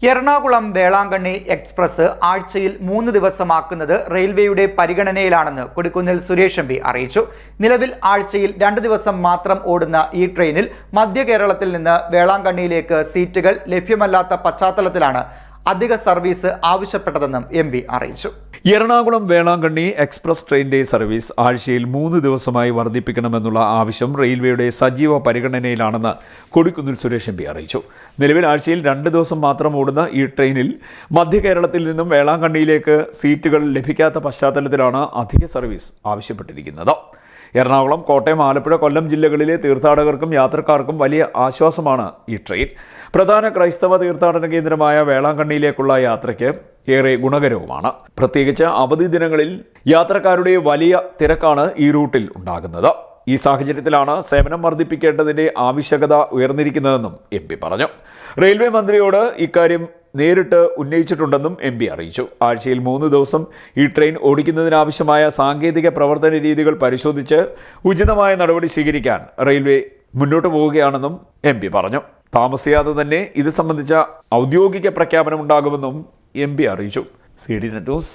Ernakulam Velankanni express ആഴ്ചയിൽ 3 ദിവസമാക്കുന്നത് റെയിൽവേയുടെ പരിഗണനയിലാണെന്ന് Kodikunnil Suresh M P അറിയിച്ചു. നിലവിൽ ആഴ്ചയിൽ 2 ദിവസം മാത്രം ഓടുന്ന ഈ ട്രെയിനിൽ മധ്യ കേരളത്തിൽ നിന്ന് വേളാങ്കണ്ണിയിലേക്ക് സീറ്റുകൾ ലഭ്യമല്ലാത്ത പശ്ചാത്തലത്തിലാണ് അധിക സർവീസ് ആവശ്യപ്പെട്ടതെന്നും എം പി അറിയിച്ചു. എറണാകുളം വേളാങ്കണ്ണി എക്സ്പ്രസ് ട്രെയിനിന്റെ സർവീസ് ആഴ്ചയിൽ 3 ദിവസമായി വർദ്ധിപ്പിക്കണമെന്നുള്ള ആവശ്യം റെയിൽവേയുടെ സജീവ പരിഗണനയിലാണെന്ന് കൊടിക്കുന്നിൽ സുരേഷ് എം പി അറിയിച്ചു. നിലവിൽ ആഴ്ചയിൽ 2 ദിവസം മാത്രം ഓടുന്ന ഈ ട്രെയിനിൽ മധ്യ കേരളത്തിൽ നിന്നും വേളാങ്കണ്ണിയിലേക്ക് സീറ്റുകൾ ലഭിക്കാത്ത പശ്ചാത്തലത്തിലാണ് അധിക സർവീസ് ആവശ്യപ്പെട്ടിരിക്കുന്നത്. എറണാകുളം, കോട്ടയം, ആലപ്പുഴ, കൊല്ലം ജില്ലകളിലെ തീർത്ഥാടകർക്കും യാത്രക്കാർക്കും വലിയ ആശ്വാസമാണ് ഈ ട്രെയിൻ. പ്രധാന ക്രൈസ്തവ തീർത്ഥാടന കേന്ദ്രമായ വേളാങ്കണ്ണിയിലേക്കുള്ള യാത്രയ്ക്ക് ഏറെ ഗുണകരവുമാണ്. പ്രത്യേകിച്ച് അവധി ദിനങ്ങളിൽ യാത്രക്കാരുടെ വലിയ തിരക്കാണ് ഈ റൂട്ടിൽ ഉണ്ടാകുന്നത്. ഈ സാഹചര്യത്തിലാണ് സേവനം വർദ്ധിപ്പിക്കേണ്ടതിൻ്റെ ആവശ്യകത ഉയർന്നിരിക്കുന്നതെന്നും എം പി പറഞ്ഞു. റെയിൽവേ മന്ത്രിയോട് ഇക്കാര്യം നേരിട്ട് ഉന്നയിച്ചിട്ടുണ്ടെന്നും എം പി അറിയിച്ചു. ആഴ്ചയിൽ 3 ദിവസം ഈ ട്രെയിൻ ഓടിക്കുന്നതിനാവശ്യമായ സാങ്കേതിക പ്രവർത്തന രീതികൾ പരിശോധിച്ച് ഉചിതമായ നടപടി സ്വീകരിക്കാൻ റെയിൽവേ മുന്നോട്ട് പോവുകയാണെന്നും എം പി പറഞ്ഞു. താമസിയാതെ തന്നെ ഇത് സംബന്ധിച്ച ഔദ്യോഗിക പ്രഖ്യാപനം ഉണ്ടാകുമെന്നും എം പി അറിയിച്ചു. CDNet news.